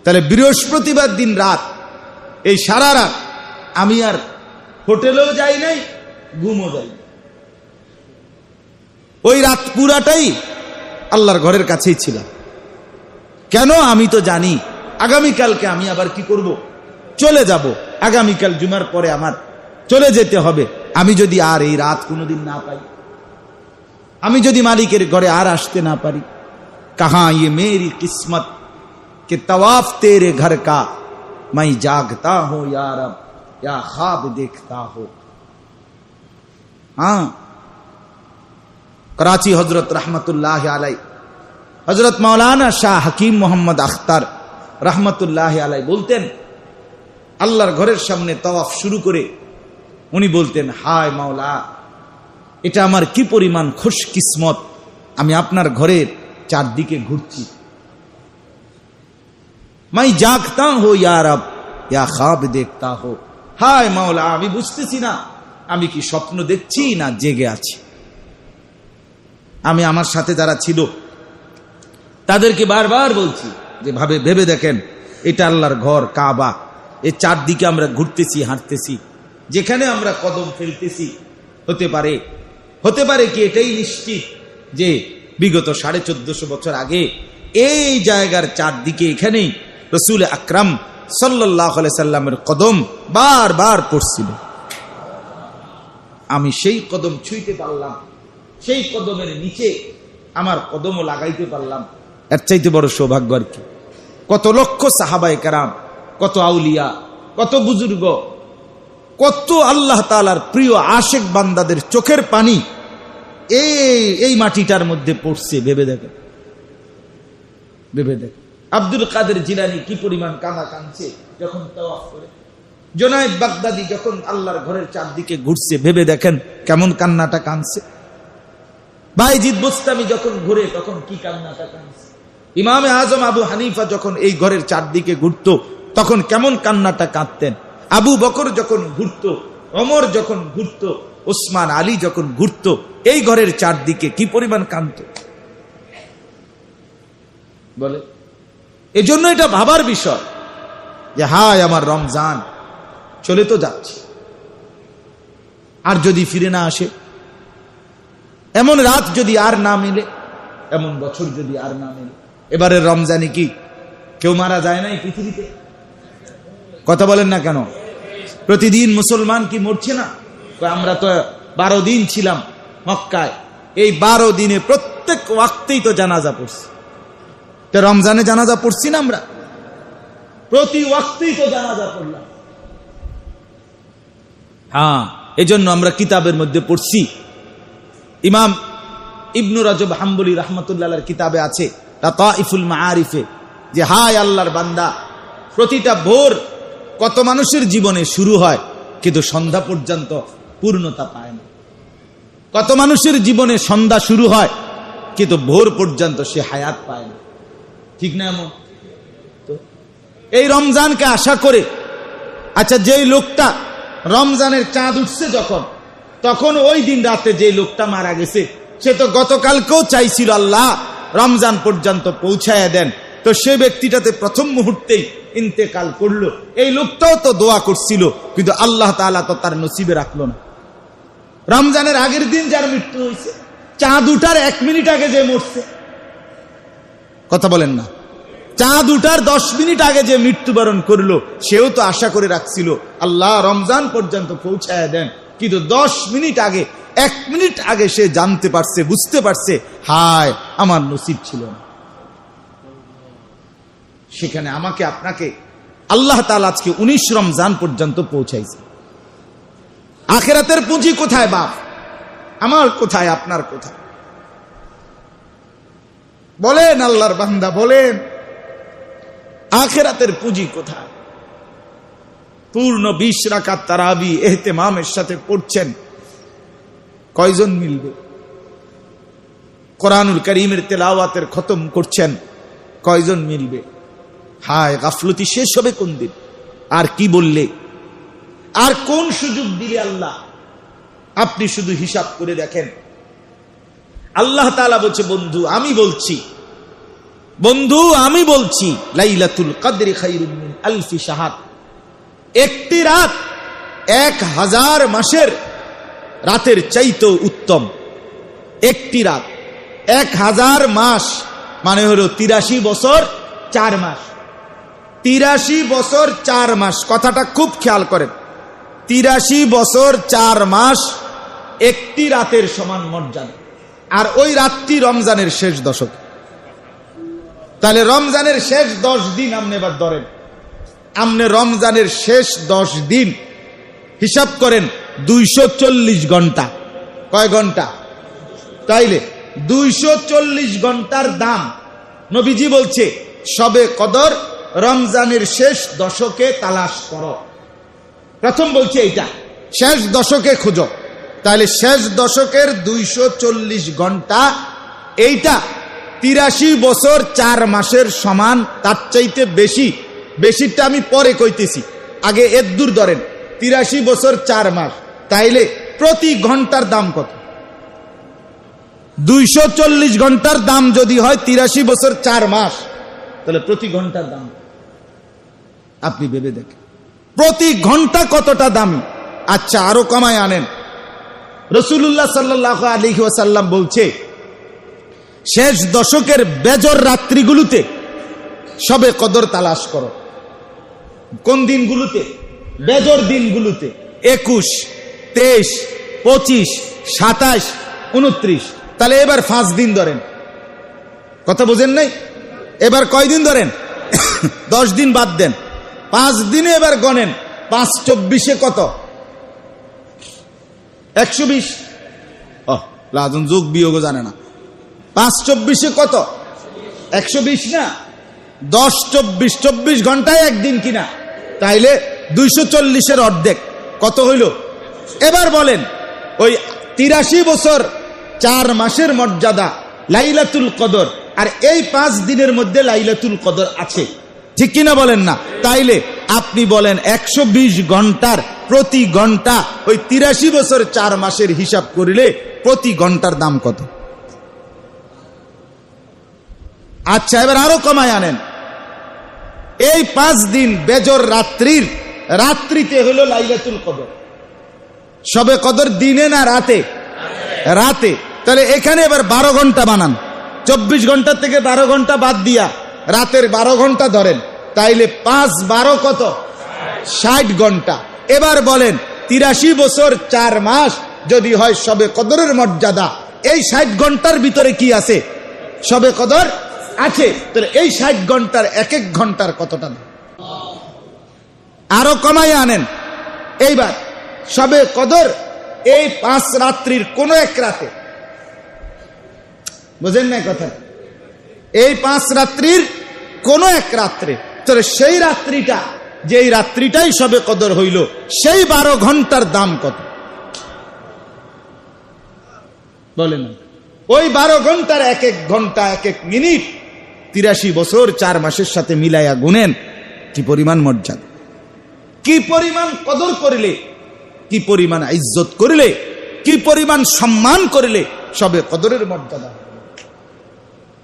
তাহলে বৃহস্পতিবার দিন রাত, এই সারা রাত আমি আর হোটেলেও যাই নাই, ঘুমও যাই। ওই রাত পুরাটাই আল্লাহর ঘরের কাছেই ছিলাম। কেন? আমি তো জানি আগামীকালকে আমি আবার কি করব, চলে যাব। আগামীকাল জুমার পরে আমার চলে যেতে হবে। আমি যদি আর এই রাত কোনোদিন না পাই, আমি যদি মালিকের ঘরে আর আসতে না পারি, কাহা ये मेरी किस्मत के तवाफ तेरे घर का मैं जागता हूं या रब या ख्वाब देखता हो। हाँ, कराची हजरत रहमतुल्लाह अलैह, हजरत मौलाना शाह हकीम मोहम्मद अख्तर रहमतुल्लाह अलैह বলতেন, আল্লাহর ঘরের সামনে তাওয়াফ শুরু করে উনি বলতেন, হায় মাওলা, এটা আমার কি পরিমাণ খুশ কিসমত, আমি আপনার ঘরের চারদিকে ঘুরছি। মাই জাগতা হো ইয়া রব ইয়া খ্বাব দেখতা হো। হায় মাওলা, আমি বুঝতেছি না আমি কি স্বপ্ন দেখছি না জেগে আছি। আমি আমার সাথে যারা ছিল তাদেরকে বারবার বলছি যে ভেবে দেখেন, এটা আল্লাহর ঘর কাবা, এর চারদিকে আমরা ঘুরতেছি, হাঁটতেছি, যেখানে আমরা কদম ফেলতেছি, হতে পারে কি এটাই নিশ্চিত যে বিগত 1450 বছর আগে এই জায়গার চারদিকে এখানেই রাসূল আকরাম সাল্লাল্লাহু আলাইহি সাল্লামের কদম বারবার পড়ছিল। আমি সেই কদম ছুঁইতে পারলাম, সেই কদমের নিচে আমার কদমও লাগাইতে পারলাম। এর চাইতে বড় সৌভাগ্য আর কি? কত লক্ষ সাহাবায়ে কেরাম, কত আউলিয়া, কত বুজুর্গ, কত আল্লাহ তাআলার প্রিয় আশেক বান্দাদের চোখের পানি এই মাটিটার মধ্যে পড়ছে। ভেবে দেখেন। আব্দুল কাদের জিলানী কি পরিমাণ কান্না কাঁদছে যখন তাওয়াফ করে। জুনায়েদ বাগদাদি যখন আল্লাহর ঘরের চারদিকে ঘুরছে, ভেবে দেখেন কেমন কান্নাটা কাঁদছে। বাইজিদ বুস্তামি যখন ঘুরে তখন কি কান্নাটা কাঁদছে। ইমামে আজম আবু হানিফা যখন এই ঘরের চারদিকে ঘুরতো তখন কেমন কান্নাটা কাঁদতেন। আবু বকর যখন ঘুরতো, ওমর যখন ঘুরতো, ওসমান আলী যখন ঘুরতো, এই ঘরের চারদিকে কি পরিমাণ কাঁদতো বলে। এজন্য এটা ভাবার বিষয় যে হায় আমার রমজান চলে তো যাচ্ছে, আর যদি ফিরে না আসে, এমন রাত যদি আর না মিলে, এমন বছর যদি আর না মিলে। এবারের রমজানে কি কেউ মারা যায় নাই পৃথিবীতে? কথা বলেন না কেন? প্রতিদিন মুসলমান কি মরছে না? আমরা তো 12 দিন ছিলাম মক্কায়, এই 12 দিনে প্রত্যেক ওয়াক্তেই তো জানাজা পড়ছি। তো রমজানে জানাজা পড়ছি না আমরা? প্রতি ওয়াক্তেই তো জানাজা পড়লাম। হ্যাঁ, এজন্য আমরা কিতাবের মধ্যে পড়ছি, ইমাম ইবনু রজব হাম্বলি রাহমাতুল্লাহর কিতাবে আছে লাতাইফুল মাআরিফে, যে হায় আল্লাহর বান্দা, প্রতিটা ভোর কত মানুষের জীবনে শুরু হয় কিন্তু সন্ধ্যা পর্যন্ত পূর্ণতা পায় না। কত মানুষের জীবনে সন্ধ্যা শুরু হয় কিন্তু ভোর পর্যন্ত সে হায়াত পায় না। ঠিক না এমন? তো এই রমজানকে আশা করে, আচ্ছা যেই লোকটা রমজানের চাঁদ উঠছে যখন, তখন ওই দিন রাতে যে লোকটা মারা গেছে সে তো গতকালকেও চাইছিল আল্লাহ রমজান পর্যন্ত পৌঁছায় দেন, তো সে ব্যক্তিটাতে প্রথম মুহূর্তেই ইন্তেকাল করলো। এই লোকটাও তো দোয়া করছিল কিন্তু আল্লাহ তাআলা তো তার নসিবে রাখলো না। রমজানের আগের দিন যার মৃত্যু হয়েছে, চাঁদ উঠার 1 মিনিট আগে যে মরছে, কথা বলেন না, চাঁদ উঠার 10 মিনিট আগে যে মৃত্যুবরণ করলো, সেও তো আশা করে রাখছিল আল্লাহ রমজান পর্যন্ত পৌঁছায় দেন, কিন্তু 10 মিনিট আগে, 1 মিনিট আগে সে জানতে পারছে, বুঝতে পারছে, হায় আমার নসিব ছিল না। সেখানে আমাকে আপনাকে আল্লাহ তাআলা আজকে 19 রমজান পর্যন্ত পৌঁছাইছে। আখিরাতের পুঁজি কোথায় বাপ? আমার কোথায়, আপনার কোথায়? বলেন আল্লাহর বান্দা, বলেন। আখিরাতের পুঁজি কোথায়? পূর্ণ 20 রাকাত তারাবি ইহতিমামের সাথে পড়ছেন, কয়জন মিলবে? কোরআনুল কারীমের তেলাওয়াতের খতম করছেন, কয়জন মিলবে? হায়, গাফলতি শেষ হবে কোন দিন? আর কি বললে, আর কোন সুযোগ দিলে আল্লাহ? আপনি শুধু হিসাব করে দেখেন। আল্লাহ তাআলা বলছে, বন্ধু আমি বলছি লাইলাতুল কদরি খায়রুম মিন আলফি শাহর। একটি রাত 1000 মাসের রাতের চাইতেও উত্তম। একটি রাত 1000 মাস মানে হলো 83 বছর 4 মাস। 83 বছর 4 মাস, কথাটা খুব খেয়াল করেন। 83 বছর 4 মাস একটি রাতের সমান মর্যাদা। আর ওই রাতটি রমজানের শেষ দশক। তাহলে রমজানের শেষ 10 দিন আপনি এবার ধরেন, আপনি রমজানের শেষ 10 দিন হিসাব করেন 240 ঘন্টা। কয় ঘন্টা? তাইলে 240 ঘন্টার দাম নবীজি বলছে শবে কদর রমজানের শেষ দশকে তালাশ করো। প্রথম বলছে এইটা, শেষ দশকে খোঁজো। তাহলে শেষ দশকের 240 ঘন্টা, এইটা 83 বছর 4 মাসের সমান, তার চাইতে বেশি। বেশিটা আমি পরে কইতেছি, আগে এর দূর ধরেন। 83 বছর 4 মাস, তাইলে প্রতি ঘন্টার দাম কত? 240 ঘন্টার দাম যদি হয় 83 বছর 4 মাস, তাহলে প্রতি ঘন্টার দাম আপনি ভেবে দেখেন, প্রতি ঘন্টা কতটা দামি। আচ্ছা, আরো কমায় আনেন। রাসূলুল্লাহ সাল্লাল্লাহু আলাইহি ওয়াসাল্লাম বলছে, শেষ দশকের বেজর রাত্রিগুলোতে শবে কদর তালাশ করো। কোন দিনগুলোতে? বেজর দিনগুলোতে। 21, 23, 25, 27, 29। তাহলে এবার 5 দিন ধরেন। কথা বোঝেন নাই? এবার কয় দিন ধরেন? 10 দিন বাদ দেন, 5 দিনে এবার গণেন। 5 24 কত? 120। লাজন যোগ বিয়োগ জানে না। 5 24 কত? 120 না? 10 24, 24 ঘন্টায় একদিন কিনা? তাইলে 240-এর অর্ধেক কত হইল? এবার বলেন, ওই 83 বছর 4 মাসের মর্যাদা লাইলাতুল কদর, আর এই 5 দিনের মধ্যে লাইলাতুল কদর আছে, ঠিক কিনা বলেন না? তাইলে আপনি বলেন 120 ঘন্টার প্রতি ঘন্টা ওই 83 বছর 4 মাসের হিসাব করিলে প্রতি ঘন্টার দাম কত? আচ্ছা, এবার আরো কমায় আনেন। এই 5 দিন বেজর রাত্রিতে হলো লাইলাতুল কদর। শবে কদর দিনে না রাতে? রাতে। তাহলে এখানে এবার 12 ঘন্টা বানান। 24 ঘন্টা থেকে 12 ঘন্টা বাদ দিয়া রাতের 12 ঘন্টা ধরেন, তাইলে 5 12 কত? 60 ঘন্টা। এবার বলেন 83 বছর 4 মাস যদি হয় শবে কদরের মর্যাদা, এই 60 ঘন্টার ভিতরে কি আছে? শবে কদর আছে। তাহলে এই 60 ঘন্টার এক এক ঘন্টার কতটা দাম? আরো কমাই আনেন। এইবার শবে কদর এই 5 রাত্রির কোন এক রাতে, বুঝেন না কথা? এই 5 রাত্রির কোন এক রাত্রে, তাহলে সেই রাত্রিটা, যেই রাত্রিটাই শবে কদর হইল, সেই 12 ঘন্টার দাম কত? বলেন। ওই 12 ঘন্টার এক এক ঘন্টা, এক এক মিনিট 83 বছর 4 মাসের সাথে মিলাইয়া গুনেন, কি পরিমাণ মর্যাদা, কি পরিমাণ কদর করিলে, কি পরিমাণ ইজ্জত করিলে, কি পরিমাণ সম্মান করিলে শবে কদরের মর্যাদা।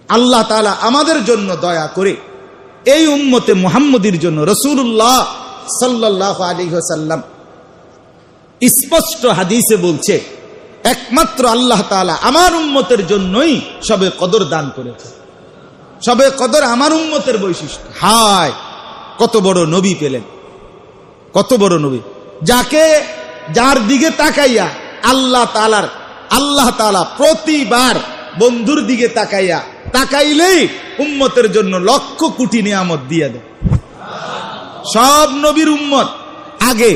আল্লাহ তাআলা আমাদের জন্য দয়া করে এই উম্মতে মুহাম্মদীর জন্য রাসূলুল্লাহ সাল্লাল্লাহু আলাইহি ওয়াসাল্লাম স্পষ্ট হাদিসে বলছে, একমাত্র আল্লাহ তাআলা আমার উম্মতের জন্যই শবে কদর দান করেছে। শবে কদর আমার উম্মতের বৈশিষ্ট্য। হায়, কত বড় নবী পেলেন, কত বড় নবী, যার দিকে তাকাইয়া আল্লাহ তাআলা প্রতিবার বন্ধুর দিকে তাকাইলেই উম্মতের জন্য লক্ষ কোটি নিয়ামত দিয়ে দেয়। সব নবীর উম্মত আগে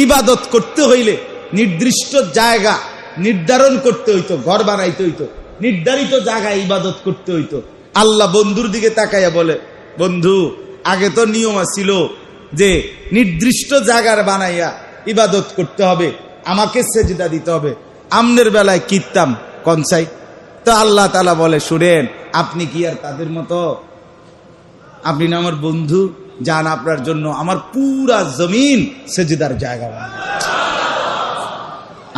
ইবাদত করতে হইলে নির্দিষ্ট জায়গা নির্ধারণ করতে হইতো, ঘর বানাইতে হইতো, নির্ধারিত জায়গায় ইবাদত করতে হইতো। আল্লাহ বন্ধুর দিকে তাকাইয়া বলে, বন্ধু আগে তো নিয়ম ছিল যে নির্দিষ্ট জায়গার বানাইয়া ইবাদত করতে হবে, আমাকে সেজদা দিতে হবে। আমনের বেলায় কিতাম কনসাই তো আল্লাহ তাআলা বলে, শুনেন, আপনি কি আর তাদের মতো? আপনি না আমার বন্ধু, যান আপনার জন্য আমার পুরা জমিন সেজদার জায়গা বানায়।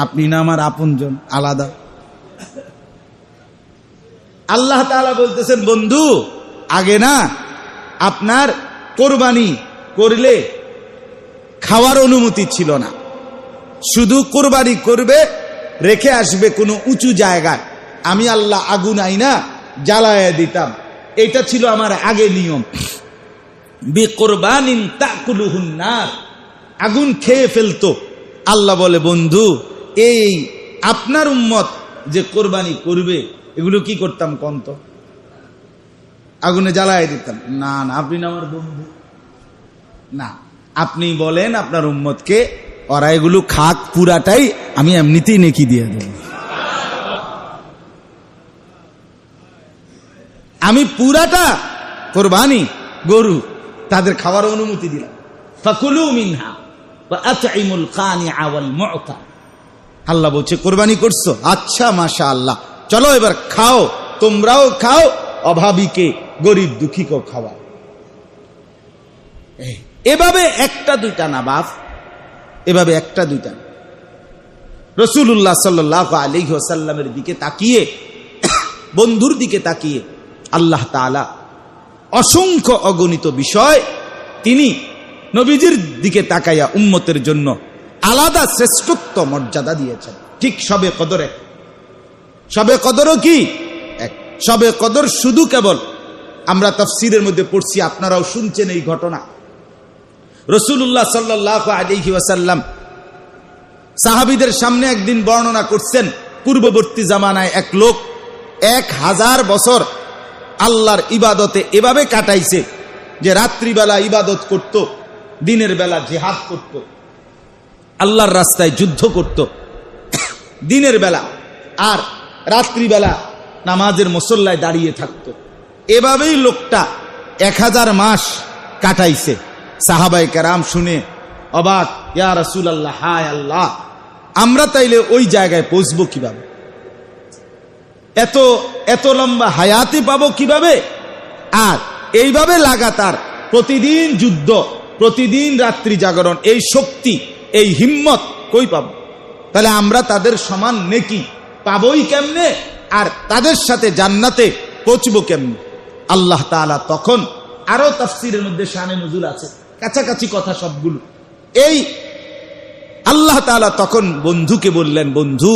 আপনি না আমার আপনজন, আলাদা। আল্লাহ তাআলা বলতেছেন, বন্ধু, আগে না আপনার কোরবানি করলে খাওয়ার অনুমতি ছিল না, শুধু কোরবানি করবে, রেখে আসবে কোনো উঁচু জায়গায়, আমি আল্লাহ আগুন আইনা জ্বালায়া দিতাম। এটা ছিল আমার আগে নিয়ম। বিকুরবানিন তাকুলুহুন নার, আগুন খেয়ে ফেলতো। আল্লাহ বলে, বন্ধু, এই আপনার উম্মত যে কোরবানি করবে, এগুলো কি করতাম কন্ত? আগুনে জ্বালায় দিতাম? না না, আপনি না আমার বন্ধু। না, আপনি বলেন আপনার উম্মতকে, ওরা এগুলো খাক, পুরাটাই আমি এমনিতেই নেকি দিয়ে দেব। আমি পুরাটা কোরবানি গরু তাদের খাওয়ার অনুমতি দিলাম। ফাকুলু মিনহা ওয়া আতইমুল কানিআ ওয়াল মু'তা। আল্লাহ বলছে, কোরবানি করছো, আচ্ছা মাশাআল্লাহ, চলো এবার খাও, তোমরাও খাও, অভাবীকে, গরিব দুঃখীকেও খাওয়াও। এভাবে একটা দুইটা না বাপ, এভাবে একটা দুইটা। রাসূলুল্লাহ সাল্লাল্লাহু আলাইহি ওয়াসাল্লামের দিকে তাকিয়ে, বন্ধুর দিকে তাকিয়ে আল্লাহ তাআলা অসংখ্য অগণিত বিষয় তিনি নবীজির দিকে তাকাইয়া উম্মতের জন্য আলাদা শ্রেষ্ঠত্ব মর্যাদা দিয়েছেন। ঠিক শবে কদরে, শবে কদরও কি এক। শবে কদর শুধু কেবল আমরা তাফসীরের মধ্যে পড়ছি, আপনারাও শুনছেন এই ঘটনা। রাসূলুল্লাহ সাল্লাল্লাহু আলাইহি ওয়াসাল্লাম সাহাবীদের সামনে একদিন বর্ণনা করছেন, পূর্ববর্তী জামানায় এক লোক 1000 বছর আল্লাহর ইবাদতে এভাবে কাটাইছে যে রাত্রিবেলা ইবাদত করত, দিনের বেলা জিহাদ করত, আল্লাহর রাস্তায় যুদ্ধ করত দিনের বেলা, আর রাত্রিবেলা নামাজের মুসল্লায় দাঁড়িয়ে থাকত। এভাবেই লোকটা 1000 মাস কাটাইছে। সাহাবায়ে কেরাম শুনে অবাক, ইয়া রাসূলুল্লাহ, হায় আল্লাহ, আমরা তাইলে ওই জায়গায় পৌঁছবো কিভাবে? এত এত লম্বা হায়াতি পাবো কিভাবে? আর এইভাবে লাগাতার প্রতিদিন যুদ্ধ, প্রতিদিন রাত্রি জাগরণ, এই শক্তি, এই হিম্মত কই পাবো? তাহলে আমরা তাদের সমান নেকি পাবোই কেমনে? আর তাদের সাথে জান্নাতে পৌঁছবো কেমনে? আল্লাহ তাআলা তখন, আরো তাফসীরের মধ্যে শানে নুজুল আছে, কাছাকাছি কথা সবগুলো। এই আল্লাহ তাআলা তখন বন্ধুকে বললেন, বন্ধু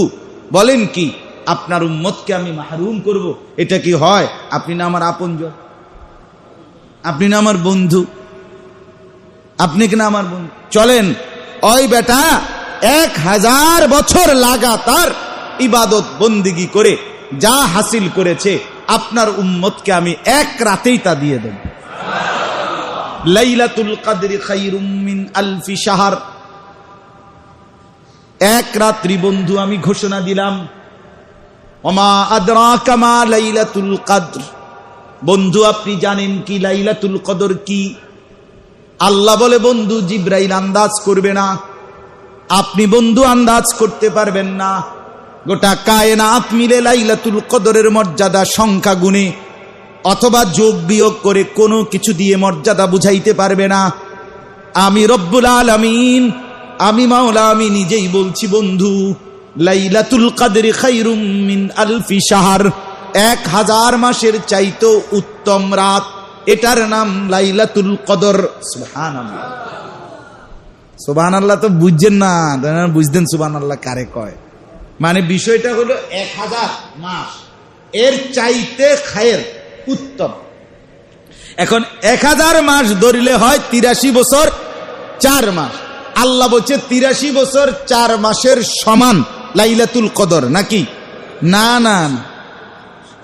বলেন কি, আপনার উম্মতকে আমি মাহরুম করব? এটা কি হয়? আপনি না আমার আপনজন, আপনি না আমার বন্ধু, আপনি কি না আমার বন্ধু? চলেন, ওই বেটা 1000 বছর লাগাতার ইবাদত বন্দিগি করে যা হাসিল করেছে, আপনার উম্মতকে আমি এক রাতেই তা দিয়ে দেব। লাইলাতুল কদরি খায়রুম মিন আলফি শাহর। এক রাত্রি বন্ধু আমি ঘোষণা দিলাম। ওমা আদরাকা মা লাইলাতুল কদর। বন্ধু আপনি জানেন কি লাইলাতুল কদর কি? আল্লাহ বলে, বন্ধু জিবরাইল আন্দাজ করবে না, আপনি বন্ধু আন্দাজ করতে পারবেন না। গোটা কায়নাত মিলে লাইলাতুল কদরের মর্যাদা সংখ্যা গুণে অথবা যোগ বিয়োগ করে কোনো কিছু দিয়ে মর্যাদা বুঝাইতে পারবে না। আমি রব্বুল আলামিন, আমি মাওলা, আমি নিজেই বলছি বন্ধু, লাইলাতুল কদরি খায়রুম মিন আলফি শাহর। 1000 মাসের চাইতেও উত্তম রাত, এটার নাম লাইলাতুল কদর। সুবহানাল্লাহ, সুবহানাল্লাহ তো বুঝছেন না, বুঝতেন সুবহানাল্লাহ কারে কয়? মানে বিষয়টা হলো 1000 মাস এর চাইতে খায়ের, উত্তম। এখন 1000 মাস ধরিলে হয় 83 বছর 4 মাস। আল্লাহ বলছে 83 বছর 4 মাসের সমান লাইলাতুল কদর নাকি? না না,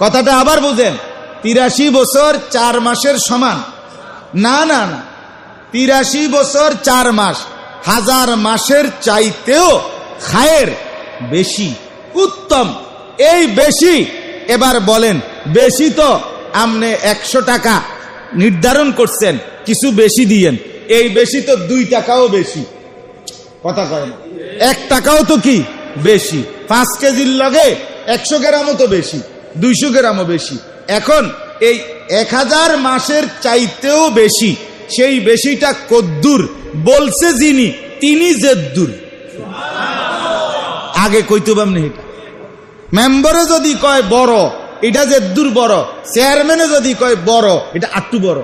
কথাটা আবার বুঝেন। 83 বছর 4 মাসের সমান না, না না, 83 বছর 4 মাস 1000 মাসের চাইতেও খায়ের বেশি, উত্তম। এই বেশি, এবার বলেন বেশি তো আপনি 100 টাকা নির্ধারণ করছেন, কিছু বেশি দিয়েন। এই বেশি তো 2 টাকাও বেশি, কথা কয় না, 1 টাকাও তো কি বেশি, 5 কেজির লগে 100 গ্রামও তো বেশি, 200 গ্রামও বেশি। এখন এই 1000 মাসের চাইতেও বেশি, সেই বেশিটা কদ্দুর বলছে যিনি, তিনি জেদ্দুর। আগে কইতে পারবেন এটা। মেম্বারে যদি কয় বড়, এটা জেদ্দুর বড়। চেয়ারম্যানে যদি কয় বড়, এটা আট্টু বড়।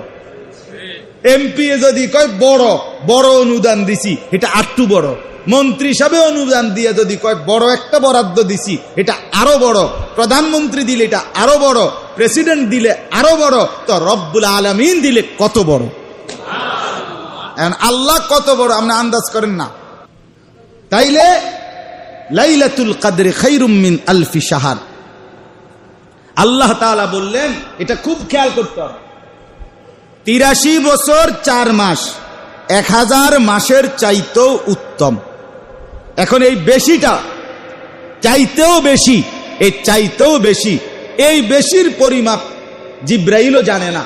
এমপি যদি কয় বড়, বড় অনুদান দিছি, এটা আট্টু বড়। মন্ত্রী হিসাবে অনুদান দিয়ে যদি কয় বড় একটা বরাদ্দ দিছি, এটা আরো বড়। প্রধানমন্ত্রী দিলে এটা আরো বড়, প্রেসিডেন্ট দিলে আরো বড়, তো রব্বুল আলামিন দিলে কত বড়। আল্লাহ কত বড় আপনি আন্দাজ করেন না। তাইলে লাইলাতুল কদরে খায়রুম মিন আলফি শাহর, আল্লাহ তাআলা বললেন, এটা খুব খেয়াল করতে হবে। 83 বছর 4 মাস 1000 মাসের চাইতেও উত্তম। এখন এই বেশিটা চাইতেও বেশি, এই চাইতেও বেশি, এই বেশির পরিমাপ জিব্রাইলও জানে না,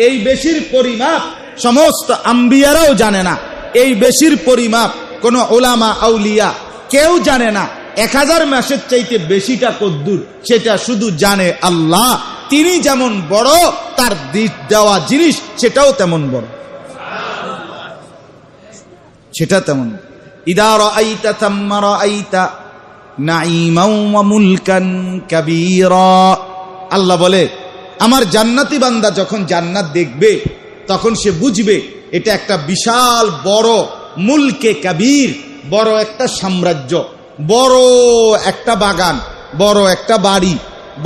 এই বেশির পরিমাপ সমস্ত আম্বিয়ারাও জানে না, এই বেশির পরিমাপ কোন ওলামা আউলিয়া কেউ জানে না। 1000 মাসের চাইতে বেশিটা কদ্দুর সেটা শুধু জানে আল্লাহ। তিনি যেমন বড়, তার দেওয়া জিনিস সেটাও তেমন বড়, সেটা তেমন। ইদা রাআইতা থাম্মা রাআইতা নাঈমান ওয়া মুলকান কাবীরা, আল্লাহ বলে আমার জান্নাতি বান্দা যখন জান্নাত দেখবে তখন সে বুঝবে এটা একটা বিশাল বড় মুলকে কাবীর, বড় একটা সাম্রাজ্য, বড় একটা বাগান, বড় একটা বাড়ি,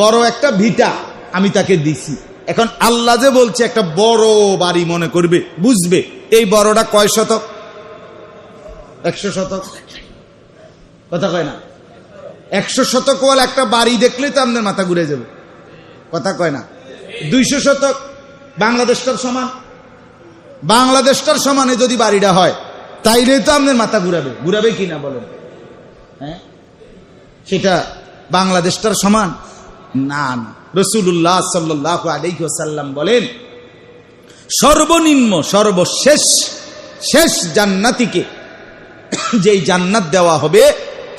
বড় একটা ভিটা আমি তাকে দিছি। এখন আল্লাহ যে বলছে একটা বড় বাড়ি মনে করবে, বুঝবে এই বড়টা কয় শতক, 100 শতক, কথা কয় না। 100 শতক ওয়ালা একটা বাড়ি দেখলে তো আপনার মাথা ঘুরে যাবে, কথা কয় না। 200 শতক বাংলাদেশটার সমান, বাংলাদেশটার সমানে যদি বাড়িটা হয় তাইলে তো আপনার মাথা ঘুরাবে, ঘুরাবে কিনা বলেন? হ্যাঁ, সেটা বাংলাদেশটার সমান না। না, রাসূলুল্লাহ সাল্লাল্লাহু আলাইহি ওয়াসাল্লাম বলেন, সর্বনিম্ন সর্বশেষ শেষ জান্নাতীকে যেই জান্নাত দেওয়া হবে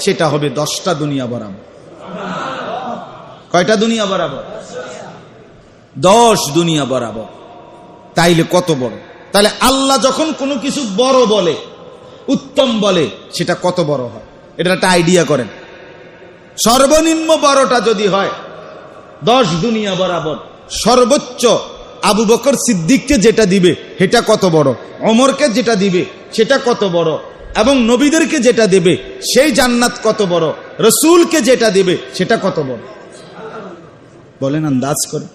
সেটা হবে 10টা দুনিয়া বরাবর। কয়টা দুনিয়া বরাবর? 10 দুনিয়া বরাবর। তাইলে কত বড়? তাহলে আল্লাহ যখন কোনো কিছু বড় বলে, উত্তম বলে, সেটা কত বড় হয় এটা একটা আইডিয়া করেন। সর্বনিম্ন বড়টা যদি হয় 10 দুনিয়া বরাবর, সর্বোচ্চ আবু বকর সিদ্দিককে যেটা দিবে সেটা কত বড়, ওমরকে যেটা দিবে সেটা কত বড়, এবং নবীদেরকে যেটা দেবে সেই জান্নাত কত বড়, রসুলকে যেটা দেবে সেটা কত বড়, বলেন আন্দাজ করে।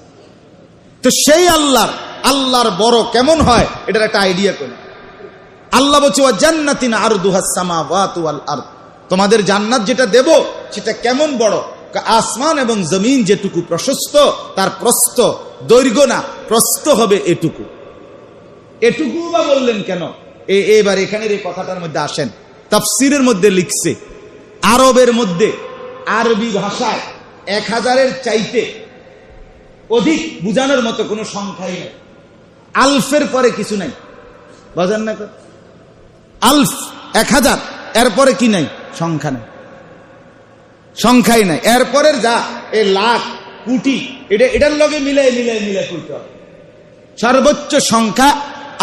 তো সেই আল্লাহর বড় কেমন হয় এটার একটা আইডিয়া করে। আল্লাহ বলছে ওয়া জান্নাতিন আরদুহাস সামাওয়াতু ওয়াল আরদ, তোমাদের জান্নাত যেটা দেব সেটা কেমন বড়, আসমান এবং জমিন যেটুকু প্রশস্ত তার প্রস্থ দৈর্ঘ্য না, প্রস্থ হবে এটুকু। এটুকু বা বললেন কেন? এবার এখানের এই কথাটার মধ্যে আসেন। তাফসীরের মধ্যে লিখছে, আরবের মধ্যে আরবি ভাষায় 1000-এর চাইতে অধিক বুঝানোর মতো কোনো সংখ্যাই নেই। আলফের পরে কিছু নাই, বুঝেন না? আলফ 1000, এরপরে কি নাই? সংখ্যা নাই, সংখ্যাই নাই। এরপরের যা এ লাখ কোটি এটার লগে মিলাই করতে হবে। সর্বোচ্চ সংখ্যা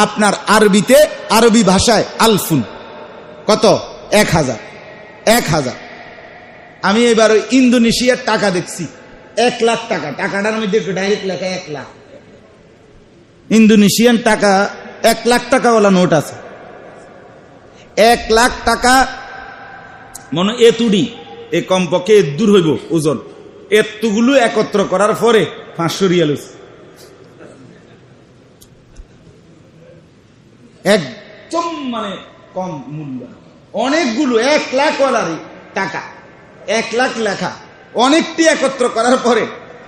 আপনার আরবিতে, আরবি ভাষায় আলফুন কত? 1000। 1000। আমি এবার ওই ইন্দোনেশিয়ার টাকা দেখছি, 1 লাখ টাকা, টাকাটার মধ্যে ডাইরেক্ট লেখা 1 লাখ। ইন্দোনেশিয়ান টাকা 1 লাখ টাকাওয়ালা নোট আছে। 1 লাখ টাকা মনে এতুডি, এ কমপক্ষে দূর হইব ওজন, এতগুলো একত্র করার পরে 500 রিয়াল হয়েছে। একদম মানে কম মূল্য। অনেকগুলো 1 লাখ ওয়ালার টাকা, 1 লাখ লেখা, অনেকটি একত্র করার পরে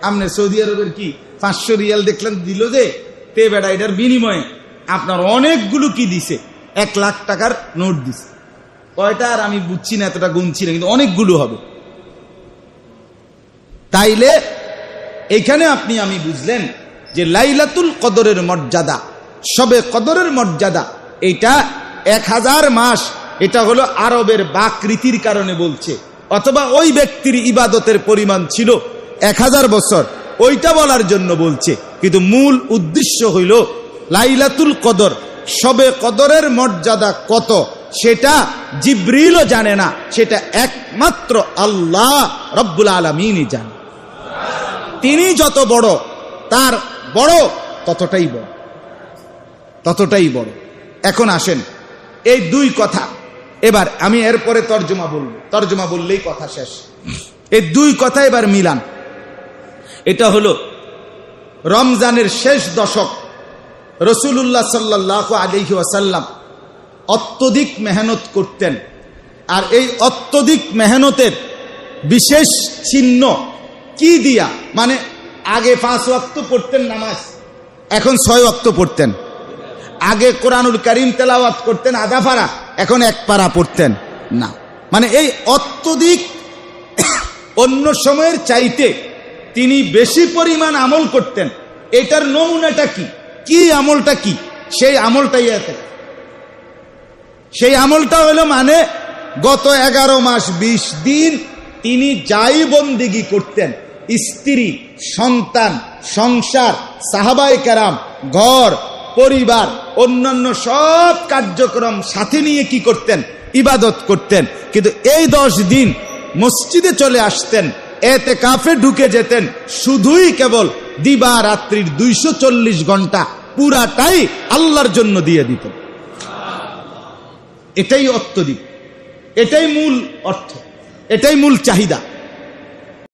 আপনি সৌদি আরবের কি 500 রিয়াল দেখলেন দিল যে, তে বেড়া এটার বিনিময়ে আপনার অনেকগুলো কি দিছে, 1 লাখ টাকার নোট দিছে। কয়টা আর আমি বুঝছি না, এতটা গুনছি না, কিন্তু অনেকগুলো হবে। তাইলে এখানে আমি বুঝলেন যে লাইলাতুল কদরের মর্যাদা শবে কদরের মর্যাদা, এটা 1000 মাস, এটা হলো আরবের বাকরীতির কারণে বলছে, অথবা ওই ব্যক্তির ইবাদতের পরিমাণ ছিল 1000 বছর, ওইটা বলার জন্য বলছে। কিন্তু মূল উদ্দেশ্য হইল লাইলাতুল কদর, শবে কদরের মর্যাদা কত সেটা জিবরিলও জানে না, সেটা একমাত্র আল্লাহ রব্বুল আলামিনই জানে। তিনি যত বড়, তার বড় ততটাই বড়, ততটাই বড়। এখন আসেন এই দুই কথা, এবার আমি এরপরে তর্জমা বলব, তর্জমা বললেই কথা শেষ। এই দুই কথা এবার মিলান। এটা হলো রমজানের শেষ দশক, রাসূলুল্লাহ সাল্লাল্লাহু আলাইহি ওয়াসাল্লাম অত্যধিক মেহনত করতেন। আর এই অত্যধিক মেহনতের বিশেষ চিহ্ন কি দিয়া, মানে আগে 5 ওয়াক্ত পড়তেন নামাজ, এখন 6 ওয়াক্ত পড়তেন। আগে কোরআনুল কারীম তেলাওয়াত করতেন আধা পারা, এখন 1 পারা পড়তেন না। মানে এই অত্যধিক অন্য সময়ের চাইতে তিনি বেশি পরিমাণ আমল করতেন। এটার নমুনাটা কি, কি আমলটা কি? সেই আমলটাই এতে, সেই আমলটা হলো মানে গত 11 মাস 20 দিন তিনি যাই বন্দেগী করতেন, স্ত্রী, সন্তান, সংসার, সাহাবায়ে কেরাম, ঘর পরিবার, অন্যান্য সব কার্যক্রম সাথে নিয়ে কি করতেন? ইবাদত করতেন। কিন্তু এই 10 দিন মসজিদে চলে আসতেন, এতেকাফে ঢুকে যেতেন, শুধুই কেবল দিবা রাত্রির 240 ঘন্টা পুরাটাই আল্লাহর জন্য দিয়ে দিতেন। এটাই অত্যধিক, এটাই মূল অর্থ, এটাই মূল চাহিদা।